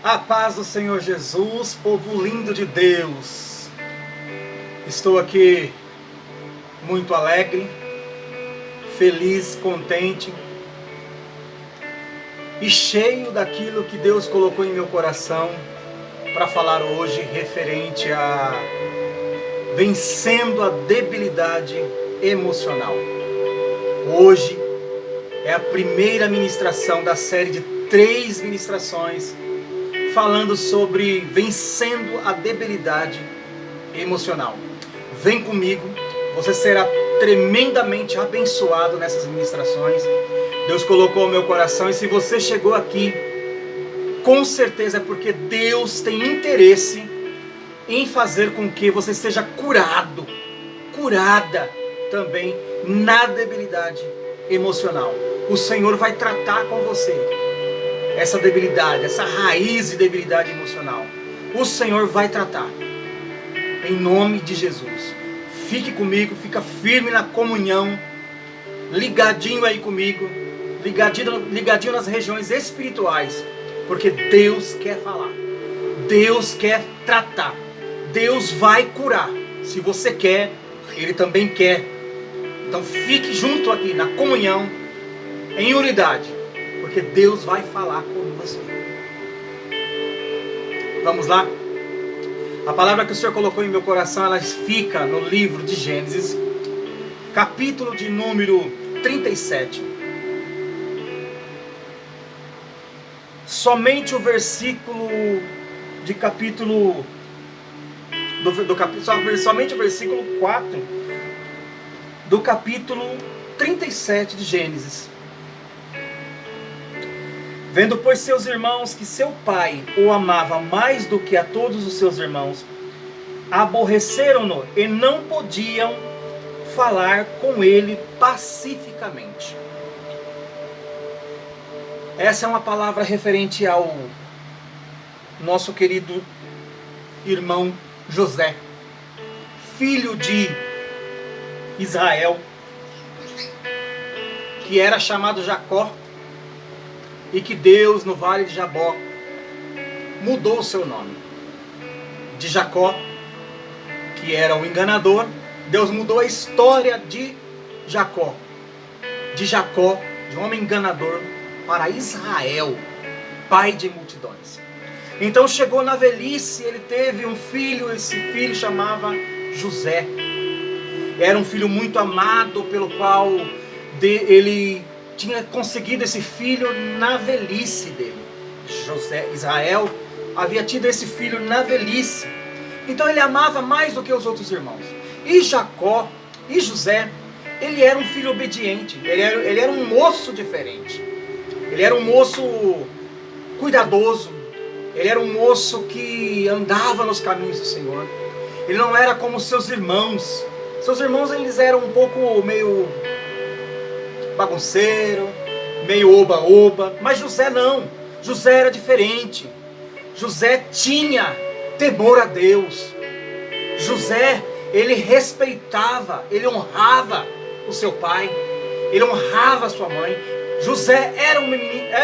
A paz do Senhor Jesus, povo lindo de Deus. Estou aqui muito alegre, feliz, contente e cheio daquilo que Deus colocou em meu coração para falar hoje referente a vencendo a debilidade emocional. Hoje é a primeira ministração da série de 3 ministrações falando sobre vencendo a debilidade emocional. Vem comigo, você será tremendamente abençoado nessas ministrações. Deus colocou ao meu coração, e se você chegou aqui, com certeza é porque Deus tem interesse em fazer com que você seja curado, curada também na debilidade emocional. O Senhor vai tratar com você essa debilidade, essa raiz de debilidade emocional. O Senhor vai tratar, em nome de Jesus. Fique comigo, fica firme na comunhão, ligadinho aí comigo, ligadinho nas regiões espirituais, porque Deus quer falar, Deus quer tratar, Deus vai curar. Se você quer, Ele também quer. Então fique junto aqui na comunhão, em unidade, porque Deus vai falar com você. Vamos lá? A palavra que o Senhor colocou em meu coração, ela fica no livro de Gênesis, capítulo de número 37. Somente o versículo de capítulo somente o versículo 4 do capítulo 37 de Gênesis. Vendo, pois, seus irmãos que seu pai o amava mais do que a todos os seus irmãos, aborreceram-no e não podiam falar com ele pacificamente. Essa é uma palavra referente ao nosso querido irmão José, filho de Israel, que era chamado Jacó, e que Deus, no vale de Jabó, mudou o seu nome. De Jacó, que era um enganador, Deus mudou a história de Jacó. De Jacó, de um homem enganador, para Israel, pai de multidões. Então chegou na velhice, ele teve um filho, esse filho chamava José. Era um filho muito amado, pelo qual ele tinha conseguido esse filho na velhice dele. Israel havia tido esse filho na velhice. Então ele amava mais do que os outros irmãos. E Jacó, e José, ele era um filho obediente. Ele era um moço diferente. Ele era um moço cuidadoso. Ele era um moço que andava nos caminhos do Senhor. Ele não era como seus irmãos. Seus irmãos, eles eram um pouco meio bagunceiro, meio oba-oba, mas José não. José era diferente. José tinha temor a Deus. José, ele respeitava, ele honrava o seu pai, ele honrava a sua mãe. José era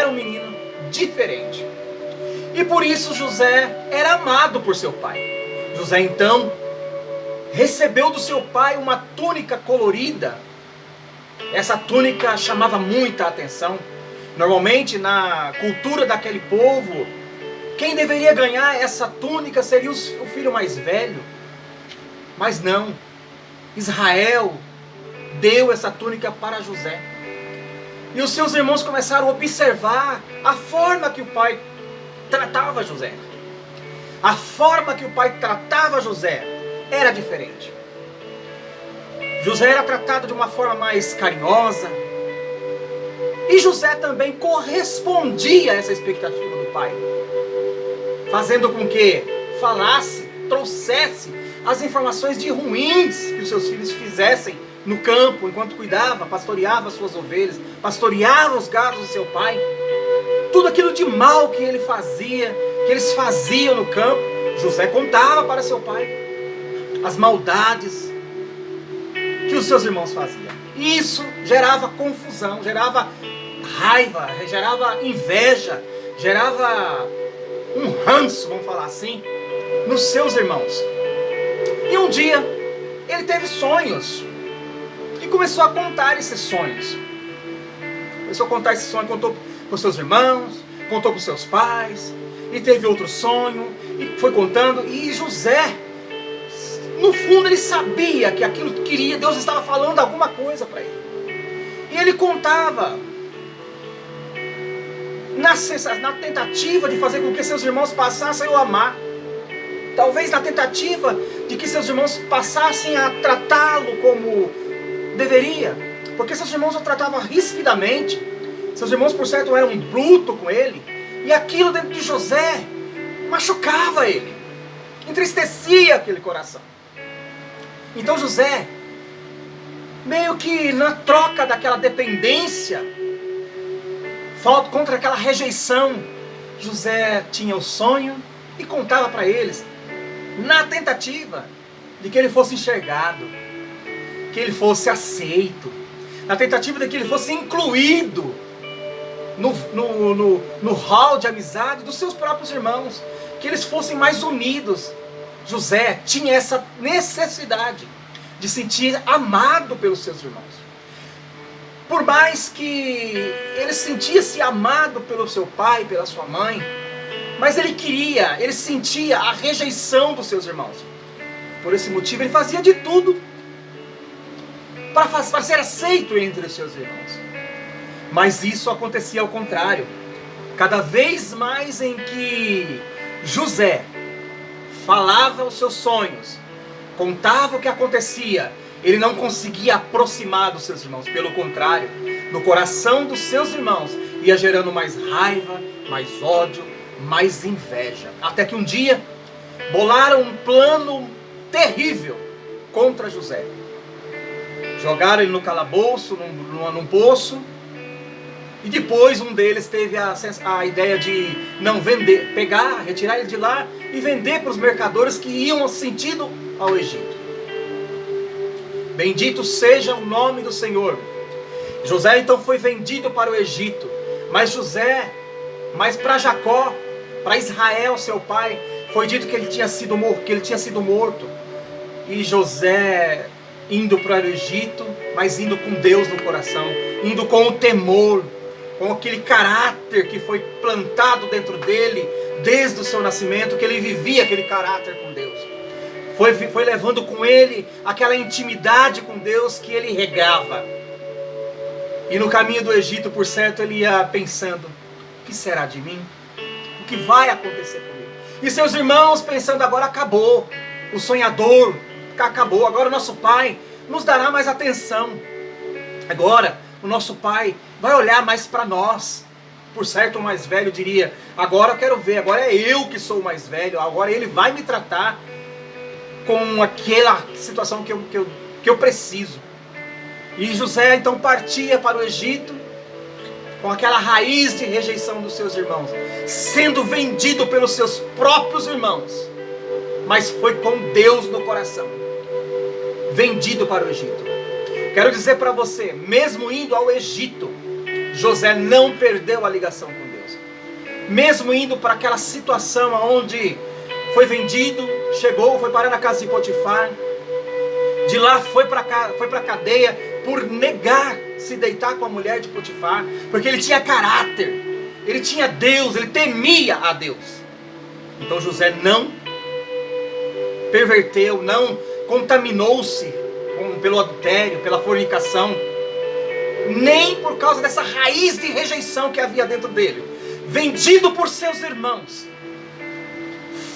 um menino diferente. E por isso José era amado por seu pai. José então recebeu do seu pai uma túnica colorida. Essa túnica chamava muita atenção. Normalmente, na cultura daquele povo, quem deveria ganhar essa túnica seria o filho mais velho. Mas não. Israel deu essa túnica para José. E os seus irmãos começaram a observar a forma que o pai tratava José. A forma que o pai tratava José era diferente. José era tratado de uma forma mais carinhosa. E José também correspondia a essa expectativa do pai, fazendo com que falasse, trouxesse as informações de ruins que os seus filhos fizessem no campo, enquanto cuidava, pastoreava as suas ovelhas, pastoreava os gados do seu pai. Tudo aquilo de mal que ele fazia, que eles faziam no campo, José contava para seu pai. As maldades que os seus irmãos faziam. Isso gerava confusão, gerava raiva, gerava inveja, gerava um ranço, vamos falar assim, nos seus irmãos. E um dia, ele teve sonhos. E começou a contar esses sonhos. Começou a contar esse sonho, contou para os seus irmãos, contou para os seus pais, e teve outro sonho, e foi contando, e José, no fundo ele sabia que aquilo que queria, Deus estava falando alguma coisa para ele. E ele contava, na tentativa de fazer com que seus irmãos passassem a o amar, talvez na tentativa de que seus irmãos passassem a tratá-lo como deveria, porque seus irmãos o tratavam rispidamente, seus irmãos por certo eram brutos com ele, e aquilo dentro de José machucava ele, entristecia aquele coração. Então José, meio que na troca daquela dependência, contra aquela rejeição, José tinha o sonho e contava para eles, na tentativa de que ele fosse enxergado, que ele fosse aceito, na tentativa de que ele fosse incluído no hall de amizade dos seus próprios irmãos, que eles fossem mais unidos. José tinha essa necessidade de sentir amado pelos seus irmãos. Por mais que ele sentia-se amado pelo seu pai, pela sua mãe, mas ele sentia a rejeição dos seus irmãos. Por esse motivo ele fazia de tudo para ser aceito entre os seus irmãos. Mas isso acontecia ao contrário. Cada vez mais em que José falava os seus sonhos, contava o que acontecia, ele não conseguia aproximar dos seus irmãos. Pelo contrário, no coração dos seus irmãos ia gerando mais raiva, mais ódio, mais inveja. Até que um dia bolaram um plano terrível contra José. Jogaram ele no calabouço, num poço. E depois um deles teve a ideia de não vender, retirar ele de lá e vender para os mercadores que iam sentido ao Egito. Bendito seja o nome do Senhor. José então foi vendido para o Egito. Mas para Jacó, para Israel, seu pai, foi dito que ele tinha sido morto. E José, indo para o Egito, mas indo com Deus no coração, indo com o temor, com aquele caráter que foi plantado dentro dele, desde o seu nascimento, que ele vivia aquele caráter com Deus. Foi levando com ele aquela intimidade com Deus que ele regava. E no caminho do Egito, por certo, ele ia pensando, o que será de mim? O que vai acontecer comigo? E seus irmãos pensando, agora acabou, o sonhador acabou, agora o nosso pai nos dará mais atenção. Agora o nosso pai vai olhar mais para nós. Por certo, o mais velho diria, agora eu quero ver, agora é eu que sou o mais velho, agora ele vai me tratar com aquela situação que eu preciso. E José então partia para o Egito com aquela raiz de rejeição dos seus irmãos, sendo vendido pelos seus próprios irmãos, mas foi com Deus no coração, vendido para o Egito. Quero dizer para você, mesmo indo ao Egito, José não perdeu a ligação com Deus. Mesmo indo para aquela situação onde foi vendido, foi parar na casa de Potifar, de lá foi para a cadeia por negar se deitar com a mulher de Potifar, porque ele tinha caráter, ele tinha Deus, ele temia a Deus. Então José não perverteu, não contaminou-se pelo adultério, pela fornicação, nem por causa dessa raiz de rejeição que havia dentro dele. Vendido por seus irmãos,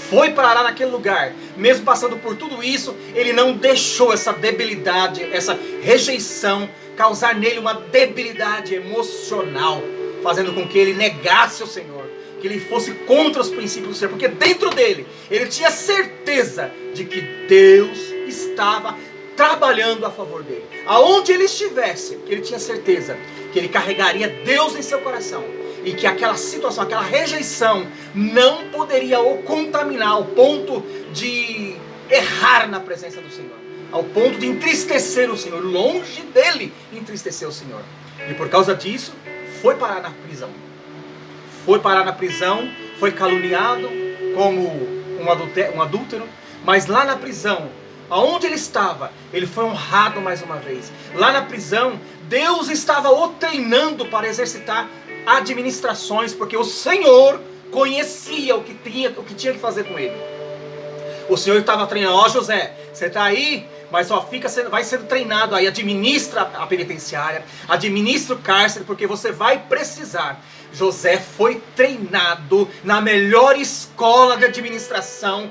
foi parar naquele lugar. Mesmo passando por tudo isso, ele não deixou essa debilidade, essa rejeição causar nele uma debilidade emocional, fazendo com que ele negasse o Senhor, que ele fosse contra os princípios do Senhor, porque dentro dele ele tinha certeza de que Deus estava trabalhando a favor dele. Aonde ele estivesse, ele tinha certeza que ele carregaria Deus em seu coração, e que aquela situação, aquela rejeição não poderia o contaminar ao ponto de errar na presença do Senhor, ao ponto de entristecer o Senhor, longe dele entristecer o Senhor. E por causa disso, foi parar na prisão. Foi parar na prisão, foi caluniado como um adúltero, mas lá na prisão, aonde ele estava, ele foi honrado mais uma vez. Lá na prisão, Deus estava o treinando para exercitar administrações, porque o Senhor conhecia o que tinha que fazer com ele. O Senhor estava treinando: ó José, você está aí, mas ó, vai sendo treinado aí, administra a penitenciária, administra o cárcere, porque você vai precisar. José foi treinado na melhor escola de administração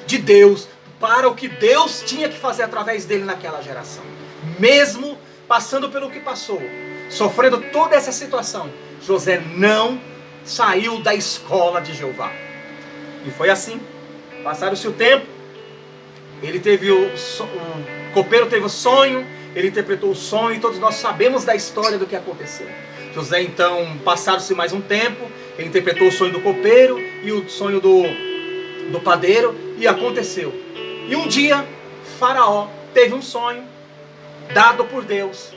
de Deus, para o que Deus tinha que fazer através dele naquela geração. Mesmo passando pelo que passou, sofrendo toda essa situação, José não saiu da escola de Jeová. E foi assim. Passaram-se o tempo, ele teve o copeiro teve o sonho, ele interpretou o sonho, e todos nós sabemos da história do que aconteceu. José então, passaram-se mais um tempo, ele interpretou o sonho do copeiro e o sonho do padeiro, e aconteceu. E um dia, Faraó teve um sonho dado por Deus,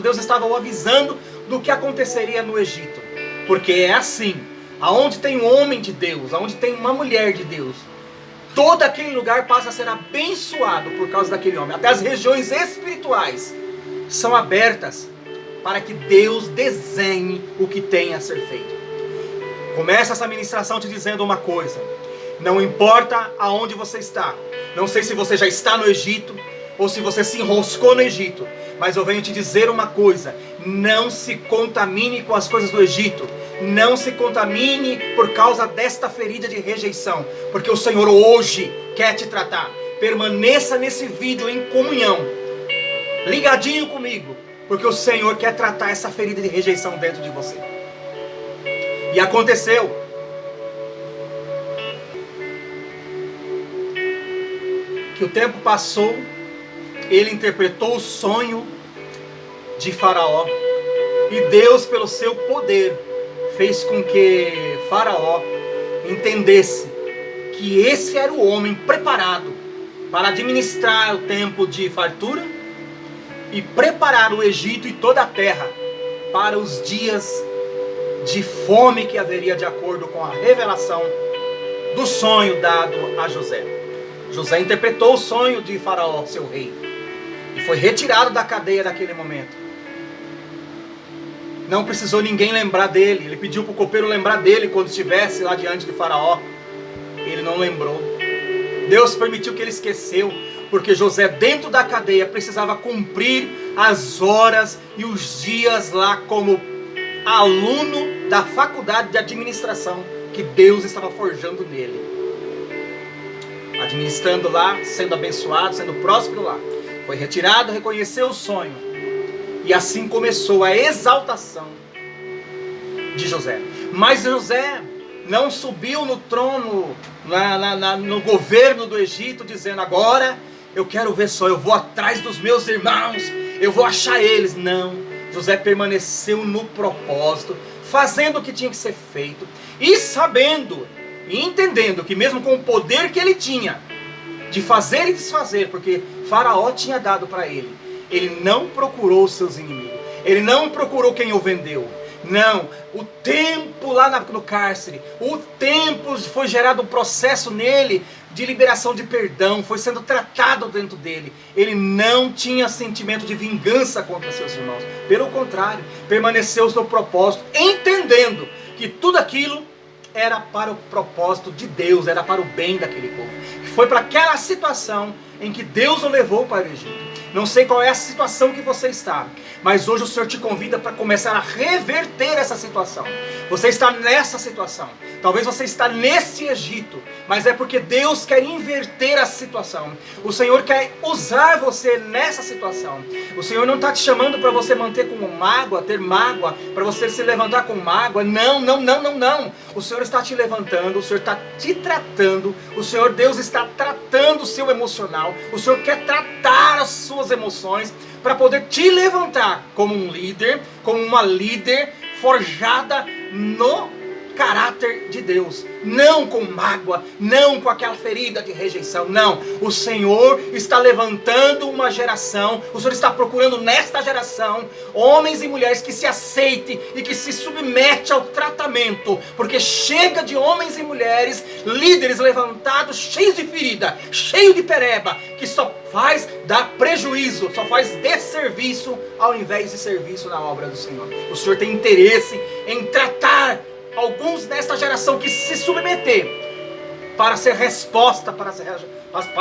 Deus estava o avisando do que aconteceria no Egito. Porque é assim, aonde tem um homem de Deus, aonde tem uma mulher de Deus, todo aquele lugar passa a ser abençoado por causa daquele homem. Até as regiões espirituais são abertas para que Deus desenhe o que tem a ser feito. Começa essa ministração te dizendo uma coisa: não importa aonde você está, não sei se você já está no Egito ou se você se enroscou no Egito, mas eu venho te dizer uma coisa: não se contamine com as coisas do Egito, não se contamine por causa desta ferida de rejeição, porque o Senhor hoje quer te tratar. Permaneça nesse vídeo em comunhão, ligadinho comigo, porque o Senhor quer tratar essa ferida de rejeição dentro de você. E aconteceu. Que o tempo passou, ele interpretou o sonho de Faraó, e Deus, pelo seu poder, fez com que Faraó entendesse que esse era o homem preparado para administrar o tempo de fartura e preparar o Egito e toda a terra para os dias de fome que haveria, de acordo com a revelação do sonho dado a José. José interpretou o sonho de Faraó, seu rei, e foi retirado da cadeia naquele momento. Não precisou ninguém lembrar dele. Ele pediu para o copeiro lembrar dele quando estivesse lá diante de Faraó. Ele não lembrou. Deus permitiu que ele esqueceu, porque José, dentro da cadeia, precisava cumprir as horas e os dias lá como aluno da faculdade de administração que Deus estava forjando nele. Administrando lá, sendo abençoado, sendo próspero lá. Foi retirado, reconheceu o sonho. E assim começou a exaltação de José. Mas José não subiu no trono, no governo do Egito, dizendo: agora eu quero ver só, eu vou atrás dos meus irmãos, eu vou achar eles. Não, José permaneceu no propósito, fazendo o que tinha que ser feito, e sabendo e entendendo que mesmo com o poder que ele tinha de fazer e desfazer, porque Faraó tinha dado para ele, ele não procurou os seus inimigos, ele não procurou quem o vendeu. Não, o tempo lá no cárcere, o tempo foi gerado um processo nele de liberação de perdão, foi sendo tratado dentro dele. Ele não tinha sentimento de vingança contra seus irmãos, pelo contrário, permaneceu no propósito, entendendo que tudo aquilo era para o propósito de Deus, era para o bem daquele povo. Foi para aquela situação em que Deus o levou para o Egito. Não sei qual é a situação que você está, mas hoje o Senhor te convida para começar a reverter essa situação. Você está nessa situação, talvez você está nesse Egito, mas é porque Deus quer inverter a situação. O Senhor quer usar você nessa situação. O Senhor não está te chamando para você manter com mágoa, ter mágoa, para você se levantar com mágoa. Não, não, não, não, não. O Senhor está te levantando, o Senhor está te tratando, o Senhor Deus está tratando o seu emocional, o Senhor quer tratar as suas emoções para poder te levantar como um líder, como uma líder forjada no caráter de Deus, não com mágoa, não com aquela ferida de rejeição, não. O Senhor está levantando uma geração, o Senhor está procurando nesta geração homens e mulheres que se aceitem e que se submetem ao tratamento, porque chega de homens e mulheres, líderes levantados, cheios de ferida, cheios de pereba, que só faz dar prejuízo, só faz desserviço ao invés de serviço na obra do Senhor. O Senhor tem interesse em tratar alguns desta geração que se submeter para ser resposta para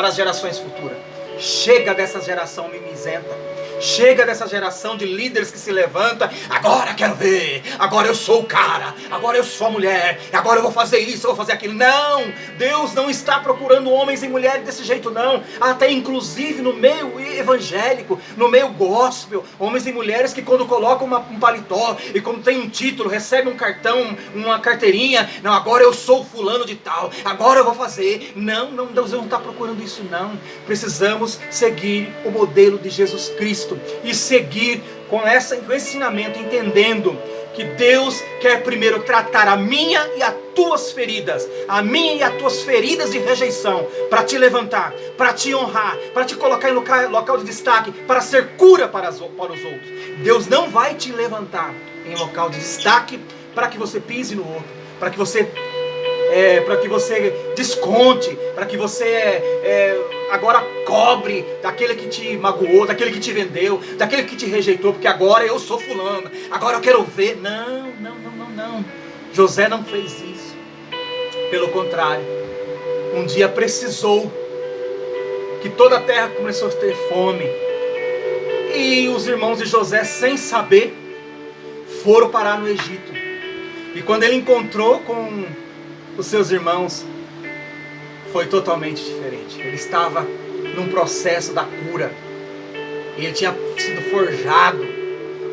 as gerações futuras. Chega dessa geração mimizenta. Chega dessa geração de líderes que se levanta. Agora quero ver, agora eu sou o cara, agora eu sou a mulher, agora eu vou fazer isso, eu vou fazer aquilo. Não, Deus não está procurando homens e mulheres desse jeito não. Até inclusive no meio evangélico, no meio gospel, homens e mulheres que quando colocam um paletó e quando tem um título, recebem um cartão, uma carteirinha, não, agora eu sou fulano de tal, agora eu vou fazer. Não, Deus não está procurando isso não. Precisamos seguir o modelo de Jesus Cristo e seguir com esse ensinamento, entendendo que Deus quer primeiro tratar a minha e as tuas feridas, a minha e as tuas feridas de rejeição, para te levantar, para te honrar, para te colocar em local de destaque, para ser cura para os outros. Deus não vai te levantar em local de destaque para que você pise no outro, para que você desconte, para que você agora cobre daquele que te magoou, daquele que te vendeu, daquele que te rejeitou, porque agora eu sou fulano, agora eu quero ver. Não. José não fez isso. Pelo contrário, um dia precisou que toda a terra começou a ter fome, e os irmãos de José, sem saber, foram parar no Egito. E quando ele encontrou com os seus irmãos, foi totalmente diferente. Ele estava num processo da cura. Ele tinha sido forjado,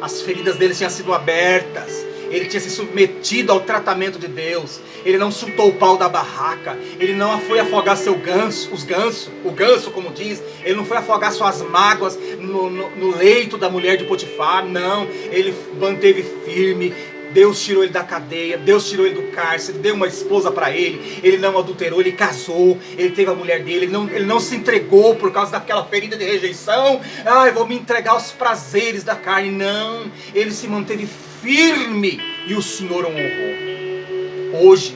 as feridas dele tinham sido abertas, ele tinha se submetido ao tratamento de Deus. Ele não chutou o pau da barraca, ele não foi afogar o ganso, como diz. Ele não foi afogar suas mágoas no leito da mulher de Potifar, não. Ele manteve firme. Deus tirou ele da cadeia, Deus tirou ele do cárcere, deu uma esposa para ele. Ele não adulterou, ele casou, ele teve a mulher dele. Ele não se entregou por causa daquela ferida de rejeição. Eu vou me entregar aos prazeres da carne. Não, ele se manteve firme e o Senhor o honrou. Hoje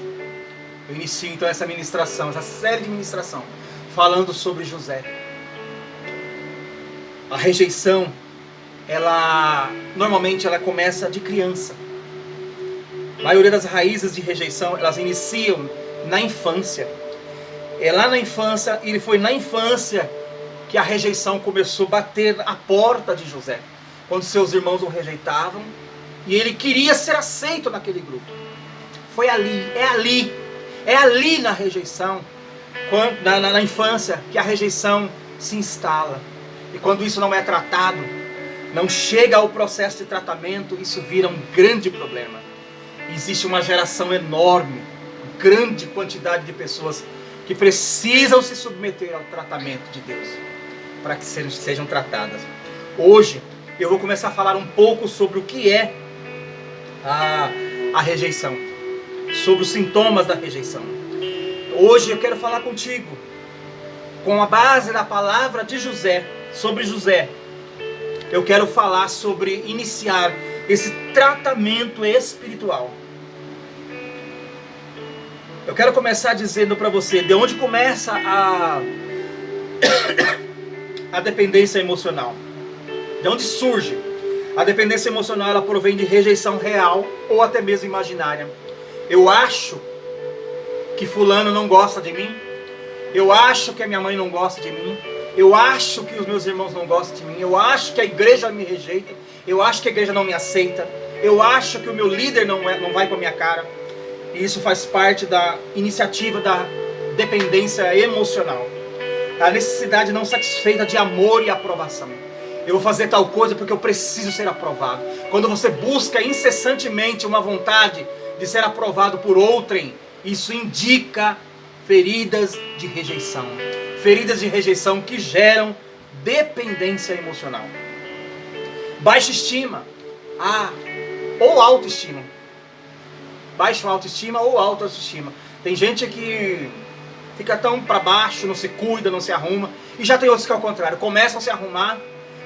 eu inicio então essa série de ministração, falando sobre José. A rejeição, normalmente ela começa de criança. A maioria das raízes de rejeição, elas iniciam na infância. Foi na infância que a rejeição começou a bater a porta de José, quando seus irmãos o rejeitavam e ele queria ser aceito naquele grupo. É ali na rejeição, na infância, que a rejeição se instala. E quando isso não é tratado, não chega ao processo de tratamento, isso vira um grande problema. Existe uma geração enorme, grande quantidade de pessoas que precisam se submeter ao tratamento de Deus, para que sejam tratadas. Hoje eu vou começar a falar um pouco sobre o que é a rejeição, sobre os sintomas da rejeição. Hoje eu quero falar contigo, com a base da palavra de José, sobre José. Eu quero falar sobre iniciar esse tratamento espiritual. Eu quero começar dizendo para você de onde começa a dependência emocional. De onde surge? A dependência emocional, ela provém de rejeição real ou até mesmo imaginária. Eu acho que fulano não gosta de mim. Eu acho que a minha mãe não gosta de mim. Eu acho que os meus irmãos não gostam de mim. Eu acho que a igreja me rejeita. Eu acho que a igreja não me aceita. Eu acho que o meu líder não vai com a minha cara. E isso faz parte da iniciativa da dependência emocional. A necessidade não satisfeita de amor e aprovação. Eu vou fazer tal coisa porque eu preciso ser aprovado. Quando você busca incessantemente uma vontade de ser aprovado por outrem, isso indica feridas de rejeição. Feridas de rejeição que geram dependência emocional. Baixa estima ou autoestima. baixa autoestima ou alta autoestima. Tem gente que fica tão para baixo, não se cuida, não se arruma. E já tem outros que ao contrário, começam a se arrumar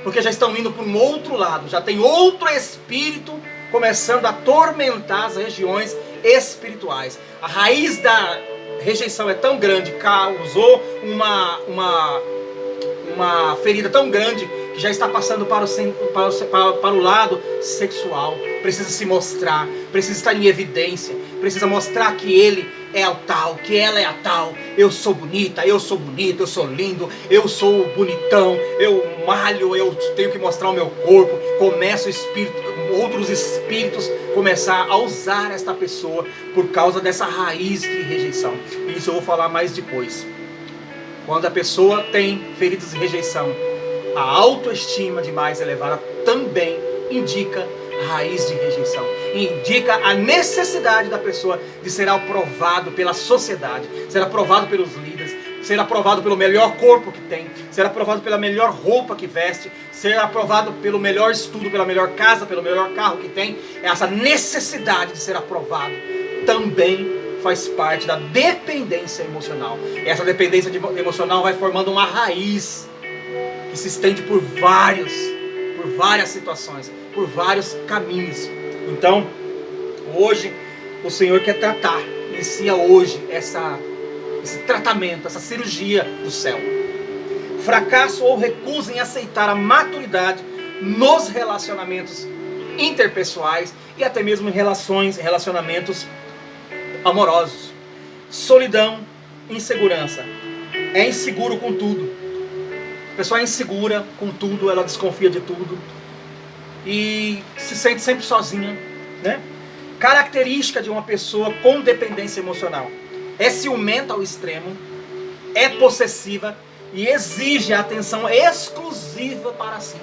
porque já estão indo para um outro lado. Já tem outro espírito começando a atormentar as regiões espirituais. A raiz da rejeição é tão grande, causou uma ferida tão grande que já está passando para o lado sexual. Precisa se mostrar, precisa estar em evidência, precisa mostrar que ele é o tal, que ela é a tal. Eu sou bonita, eu sou bonito, eu sou lindo, eu sou bonitão, eu malho, eu tenho que mostrar o meu corpo. Começa outros espíritos começar a usar esta pessoa por causa dessa raiz de rejeição. Isso eu vou falar mais depois. Quando a pessoa tem feridas de rejeição, a autoestima demais elevada também indica raiz de rejeição. Indica a necessidade da pessoa de ser aprovado pela sociedade, ser aprovado pelos líderes, ser aprovado pelo melhor corpo que tem, ser aprovado pela melhor roupa que veste, ser aprovado pelo melhor estudo, pela melhor casa, pelo melhor carro que tem. Essa necessidade de ser aprovado também faz parte da dependência emocional. Essa dependência emocional vai formando uma raiz que se estende por várias situações, por vários caminhos. Então, hoje, o Senhor quer tratar, inicia hoje esse tratamento, essa cirurgia do céu. Fracasso ou recusa em aceitar a maturidade nos relacionamentos interpessoais e até mesmo em relacionamentos amorosos. Solidão, insegurança. É inseguro com tudo. A pessoa é insegura com tudo, ela desconfia de tudo e se sente sempre sozinha, né? Característica de uma pessoa com dependência emocional: é ciumenta ao extremo, é possessiva e exige atenção exclusiva para si.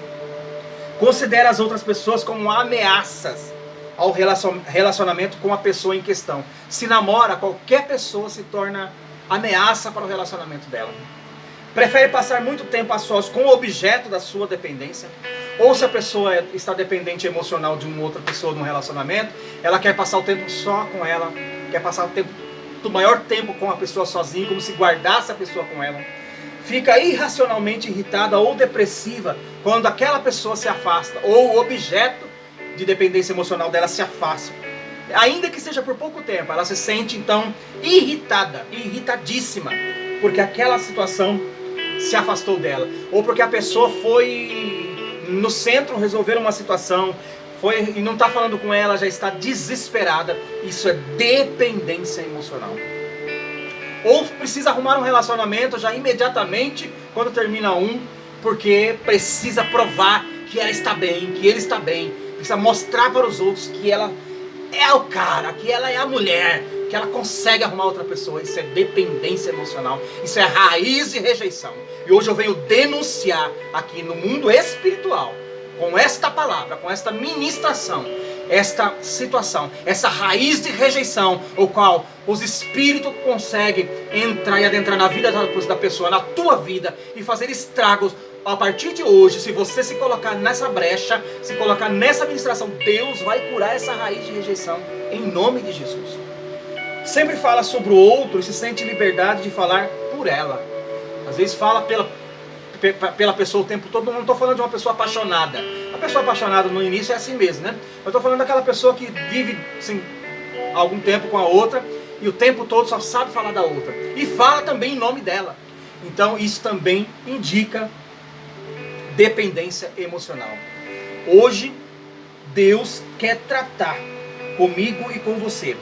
Considera as outras pessoas como ameaças ao relacionamento com a pessoa em questão. Se namora, qualquer pessoa se torna ameaça para o relacionamento dela. Prefere passar muito tempo a sós com o objeto da sua dependência. Ou se a pessoa está dependente emocional de uma outra pessoa num relacionamento, ela quer passar o tempo só com ela, quer passar o maior tempo com a pessoa sozinha, como se guardasse a pessoa com ela. Fica irracionalmente irritada ou depressiva quando aquela pessoa se afasta, ou o objeto de dependência emocional dela se afasta. Ainda que seja por pouco tempo, ela se sente então irritada, irritadíssima, porque aquela situação se afastou dela, ou porque a pessoa foi no centro resolver uma situação, foi e não está falando com ela, já está desesperada. Isso é dependência emocional. Ou precisa arrumar um relacionamento já imediatamente quando termina um, porque precisa provar que ela está bem, que ele está bem, precisa mostrar para os outros que ela é o cara, que ela é a mulher, que ela consegue arrumar outra pessoa. Isso é dependência emocional, isso é raiz de rejeição. E hoje eu venho denunciar aqui no mundo espiritual, com esta palavra, com esta ministração, esta situação, essa raiz de rejeição, o qual os espíritos conseguem entrar e adentrar na vida da pessoa, na tua vida, e fazer estragos. A partir de hoje, se você se colocar nessa brecha, se colocar nessa ministração, Deus vai curar essa raiz de rejeição, em nome de Jesus. Sempre fala sobre o outro e se sente liberdade de falar por ela. Às vezes fala pela pessoa o tempo todo. Não estou falando de uma pessoa apaixonada. A pessoa apaixonada no início é assim mesmo, né? Eu estou falando daquela pessoa que vive assim, algum tempo com a outra e o tempo todo só sabe falar da outra. E fala também em nome dela. Então isso também indica dependência emocional. Hoje, Deus quer tratar comigo e com você.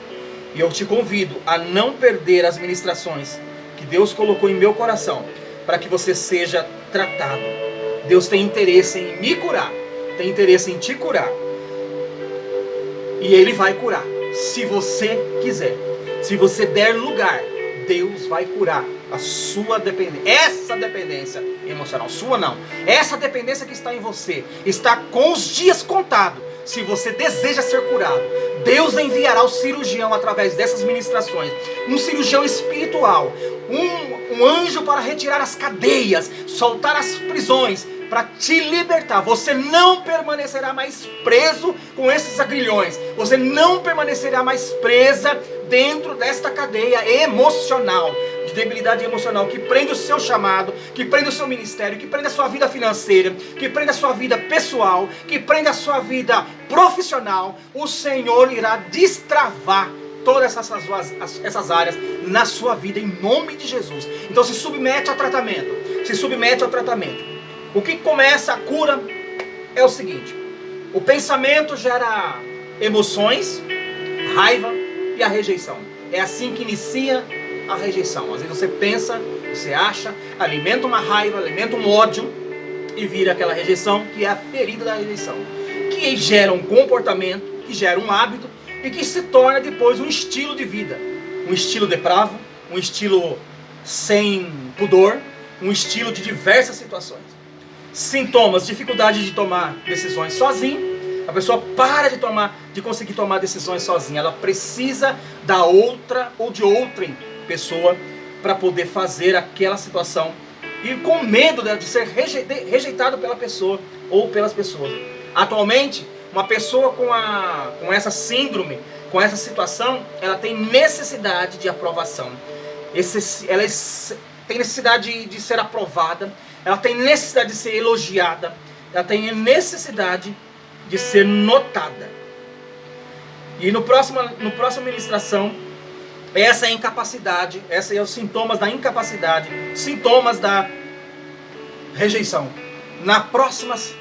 E eu te convido a não perder as ministrações que Deus colocou em meu coração, para que você seja tratado. Deus tem interesse em me curar, tem interesse em te curar. E Ele vai curar, se você quiser. Se você der lugar, Deus vai curar a sua dependência. Essa dependência emocional, sua não. Essa dependência que está em você, está com os dias contados. Se você deseja ser curado, Deus enviará o cirurgião através dessas ministrações. Um cirurgião espiritual. Um anjo para retirar as cadeias, soltar as prisões, para te libertar. Você não permanecerá mais preso com esses agrilhões. Você não permanecerá mais presa dentro desta cadeia emocional, de debilidade emocional, que prende o seu chamado, que prende o seu ministério, que prende a sua vida financeira, que prende a sua vida pessoal, que prende a sua vida profissional. O Senhor irá destravar todas essas áreas na sua vida, em nome de Jesus. Então se submete ao tratamento. Se submete ao tratamento. O que começa a cura é o seguinte: o pensamento gera emoções, raiva e a rejeição. É assim que inicia a rejeição. Às vezes você pensa, você acha, alimenta uma raiva, alimenta um ódio e vira aquela rejeição, que é a ferida da rejeição, que gera um comportamento, que gera um hábito e que se torna depois um estilo de vida. Um estilo depravo, um estilo sem pudor, um estilo de diversas situações. Sintomas: dificuldade de tomar decisões sozinho. A pessoa para de conseguir tomar decisões sozinha. Ela precisa da outra ou de outrem pessoa para poder fazer aquela situação. E com medo de ser rejeitado pela pessoa ou pelas pessoas. Atualmente, uma pessoa com essa síndrome, com essa situação, ela tem necessidade de aprovação. Ela tem necessidade de ser aprovada. Ela tem necessidade de ser elogiada. Ela tem necessidade de ser notada. E no próximo ministração, essa é a incapacidade, esses são os sintomas da incapacidade, sintomas da rejeição. Nas próximas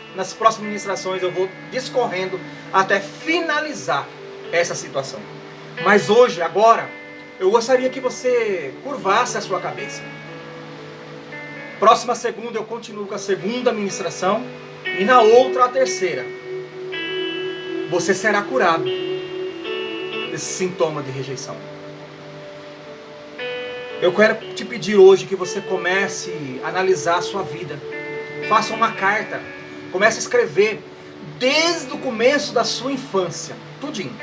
ministrações eu vou discorrendo até finalizar essa situação. Mas hoje, agora, eu gostaria que você curvasse a sua cabeça. Próxima segunda eu continuo com a segunda ministração e na outra a terceira. Você será curado desse sintoma de rejeição. Eu quero te pedir hoje que você comece a analisar a sua vida. Faça uma carta. Comece a escrever desde o começo da sua infância. Tudinho.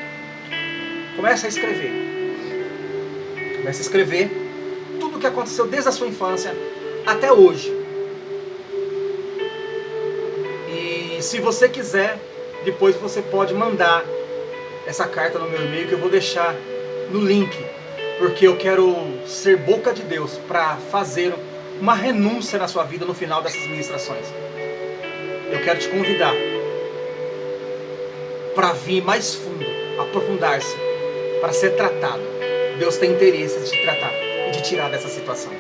Comece a escrever. Comece a escrever tudo o que aconteceu desde a sua infância até hoje. E se você quiser, depois você pode mandar essa carta no meu e-mail, que eu vou deixar no link, porque eu quero ser boca de Deus para fazer uma renúncia na sua vida no final dessas ministrações. Eu quero te convidar para vir mais fundo, aprofundar-se, para ser tratado. Deus tem interesse de te tratar e de tirar dessa situação.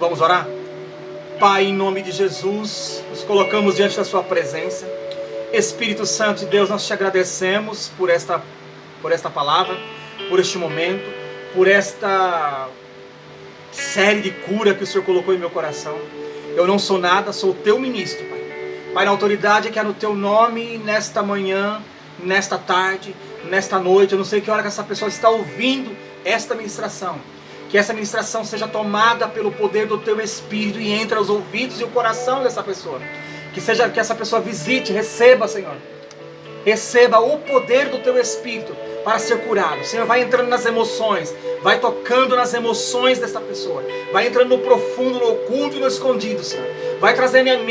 Vamos orar? Pai, em nome de Jesus, nos colocamos diante da sua presença. Espírito Santo de Deus, nós te agradecemos por esta palavra, por este momento, por esta série de cura que o Senhor colocou em meu coração. Eu não sou nada, sou o teu ministro, Pai. Pai, na autoridade que é no teu nome, nesta manhã, nesta tarde, nesta noite, eu não sei que hora que essa pessoa está ouvindo esta ministração. Que essa ministração seja tomada pelo poder do teu Espírito e entre aos ouvidos e o coração dessa pessoa. Que essa pessoa visite, receba, Senhor. Receba o poder do teu Espírito para ser curado. Senhor, vai entrando nas emoções, vai tocando nas emoções dessa pessoa, vai entrando no profundo, no oculto e no escondido, Senhor. Vai trazendo em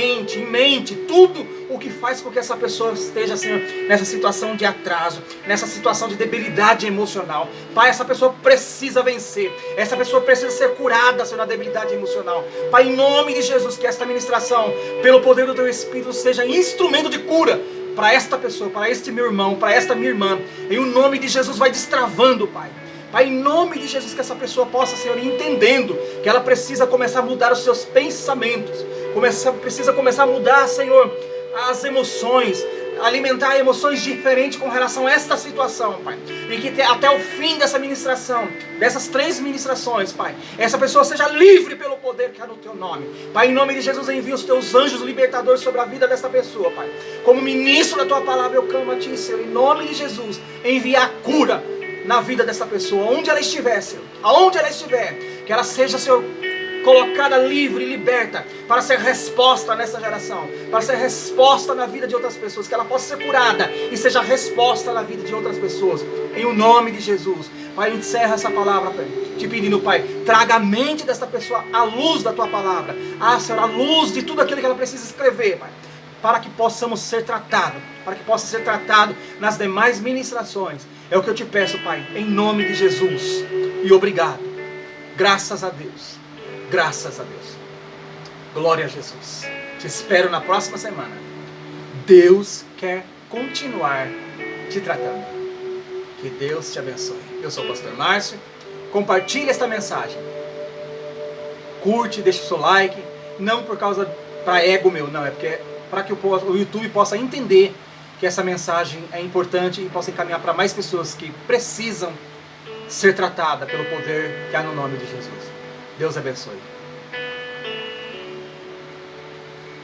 mente tudo o que faz com que essa pessoa esteja, Senhor, nessa situação de atraso, nessa situação de debilidade emocional. Pai, essa pessoa precisa vencer, essa pessoa precisa ser curada, Senhor, na debilidade emocional. Pai, em nome de Jesus, que esta ministração, pelo poder do teu Espírito, seja instrumento de cura para esta pessoa, para este meu irmão, para esta minha irmã. Em o nome de Jesus, vai destravando, Pai. Pai, em nome de Jesus, que essa pessoa possa, Senhor, ir entendendo que ela precisa começar a mudar os seus pensamentos, precisa começar a mudar, Senhor, as emoções, alimentar emoções diferentes com relação a esta situação, Pai. E que até o fim dessa ministração, dessas 3 ministrações, Pai, essa pessoa seja livre pelo poder que há no teu nome. Pai, em nome de Jesus, envia os teus anjos libertadores sobre a vida dessa pessoa, Pai. Como ministro da tua palavra, eu clamo a ti, Senhor, em nome de Jesus, envia a cura na vida dessa pessoa, onde ela estiver, Senhor, aonde ela estiver, que ela seja, Senhor, colocada livre e liberta para ser resposta nessa geração, para ser resposta na vida de outras pessoas, que ela possa ser curada e seja resposta na vida de outras pessoas, em o nome de Jesus. Pai, encerra essa palavra, Pai, te pedindo, Pai, traga a mente dessa pessoa à luz da Tua palavra, Senhor, à luz de tudo aquilo que ela precisa escrever, Pai, para que possamos ser tratados, para que possa ser tratado nas demais ministrações. É o que eu te peço, Pai, em nome de Jesus. E obrigado. Graças a Deus. Graças a Deus. Glória a Jesus. Te espero na próxima semana. Deus quer continuar te tratando. Que Deus te abençoe. Eu sou o Pastor Márcio. Compartilhe esta mensagem. Curte, deixa o seu like. Não por causa para ego meu, não. É porque para que o YouTube possa entender que essa mensagem é importante e possa encaminhar para mais pessoas que precisam ser tratadas pelo poder que há no nome de Jesus. Deus abençoe.